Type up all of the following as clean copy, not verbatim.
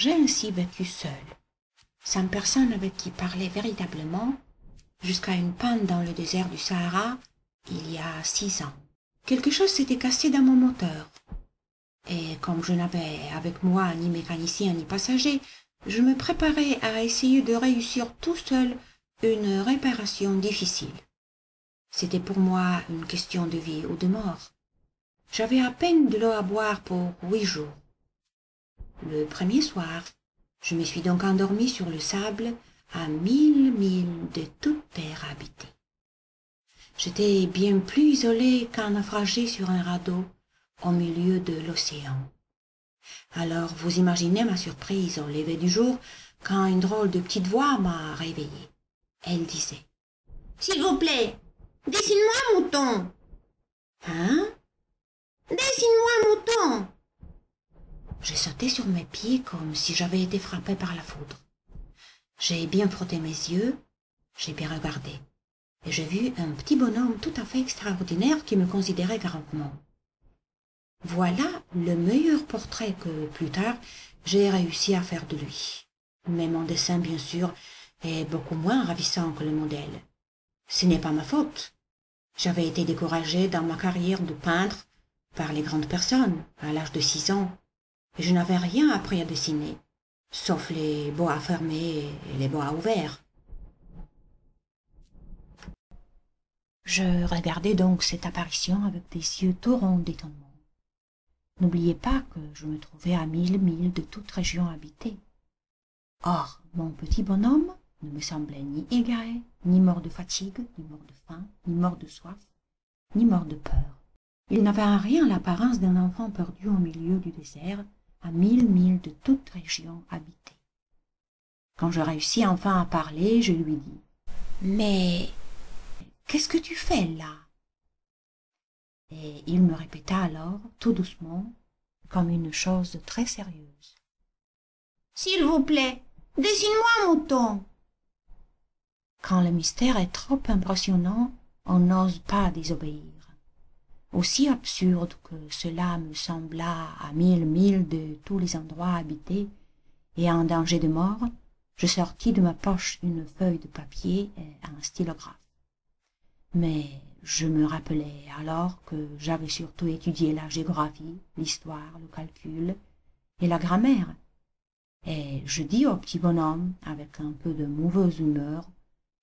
J'ai ainsi vécu seule, sans personne avec qui parler véritablement, jusqu'à une panne dans le désert du Sahara, il y a 6 ans. Quelque chose s'était cassé dans mon moteur, et comme je n'avais avec moi ni mécanicien ni passager, je me préparais à essayer de réussir tout seul une réparation difficile. C'était pour moi une question de vie ou de mort. J'avais à peine de l'eau à boire pour 8 jours. Le premier soir, je me suis donc endormie sur le sable à 1000 milles de toute terre habitée. J'étais bien plus isolée qu'un naufragé sur un radeau au milieu de l'océan. Alors vous imaginez ma surprise au lever du jour quand une drôle de petite voix m'a réveillée. Elle disait « S'il vous plaît, dessine-moi un mouton. »« Hein? Dessine-moi un mouton !» J'ai sauté sur mes pieds comme si j'avais été frappée par la foudre. J'ai bien frotté mes yeux, j'ai bien regardé, et j'ai vu un petit bonhomme tout à fait extraordinaire qui me considérait grandement. Voilà le meilleur portrait que, plus tard, j'ai réussi à faire de lui. Mais mon dessin, bien sûr, est beaucoup moins ravissant que le modèle. Ce n'est pas ma faute. J'avais été découragée dans ma carrière de peintre par les grandes personnes, à l'âge de 6 ans, et je n'avais rien appris à dessiner, sauf les boas fermés et les boas ouverts. Je regardais donc cette apparition avec des yeux tout ronds d'étonnement. N'oubliez pas que je me trouvais à 1000 milles de toute région habitée. Or, mon petit bonhomme ne me semblait ni égaré, ni mort de fatigue, ni mort de faim, ni mort de soif, ni mort de peur. Il n'avait en rien l'apparence d'un enfant perdu au milieu du désert, à 1000 milles de toute région habitée. Quand je réussis enfin à parler, je lui dis « Mais qu'est-ce que tu fais là ?» Et il me répéta alors, tout doucement, comme une chose très sérieuse. « S'il vous plaît, dessine-moi un mouton. » Quand le mystère est trop impressionnant, on n'ose pas désobéir. Aussi absurde que cela me sembla à 1000 milles de tous les endroits habités et en danger de mort, je sortis de ma poche une feuille de papier et un stylographe. Mais je me rappelai alors que j'avais surtout étudié la géographie, l'histoire, le calcul et la grammaire, et je dis au petit bonhomme, avec un peu de mauvaise humeur,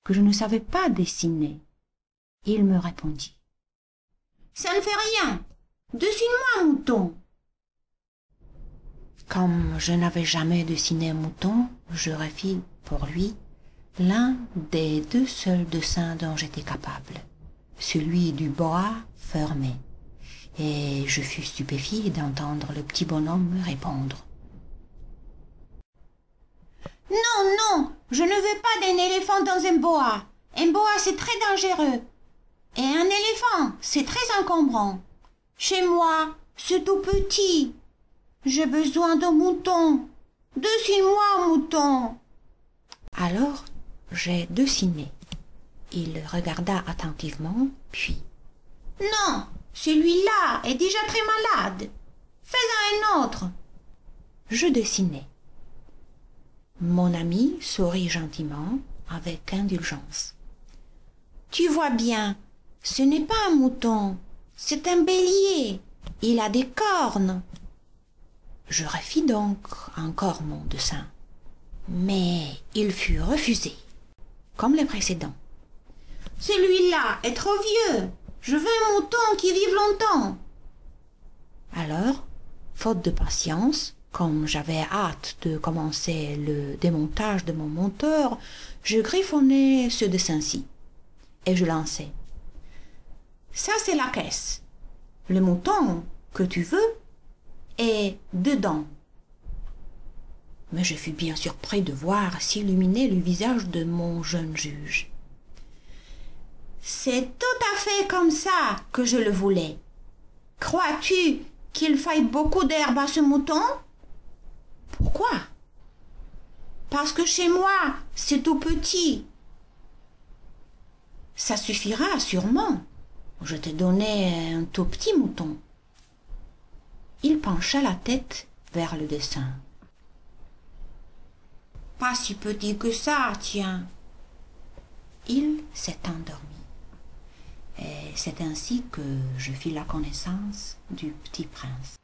que je ne savais pas dessiner. Il me répondit « Ça ne fait rien, dessine-moi un mouton. » Comme je n'avais jamais dessiné un mouton, je refis pour lui l'un des 2 seuls dessins dont j'étais capable, celui du boa fermé, et je fus stupéfiée d'entendre le petit bonhomme me répondre. « Non, non, je ne veux pas d'un éléphant dans un boa. Un boa, c'est très dangereux. Et un éléphant, c'est très encombrant. Chez moi, c'est tout petit. J'ai besoin d'un mouton. Dessine-moi un mouton. » Alors, j'ai dessiné. Il regarda attentivement, puis « Non, celui-là est déjà très malade. Fais-en un autre. » Je dessinai. Mon ami sourit gentiment, avec indulgence. « Tu vois bien, ce n'est pas un mouton, c'est un bélier. Il a des cornes. » Je refis donc encore mon dessin, mais il fut refusé, comme les précédents. « Celui-là est trop vieux. Je veux un mouton qui vive longtemps. » Alors, faute de patience, comme j'avais hâte de commencer le démontage de mon moteur, je griffonnai ce dessin-ci, et je lançai. « Ça, c'est la caisse. Le mouton que tu veux est dedans. » Mais je fus bien surpris de voir s'illuminer le visage de mon jeune juge. « C'est tout à fait comme ça que je le voulais. Crois-tu qu'il faille beaucoup d'herbe à ce mouton? » « Pourquoi? »« Parce que chez moi, c'est tout petit. »« Ça suffira sûrement. Je t'ai donné un tout petit mouton. » Il pencha la tête vers le dessin. Pas si petit que ça, tiens. Il s'est endormi. Et c'est ainsi que je fis la connaissance du petit prince.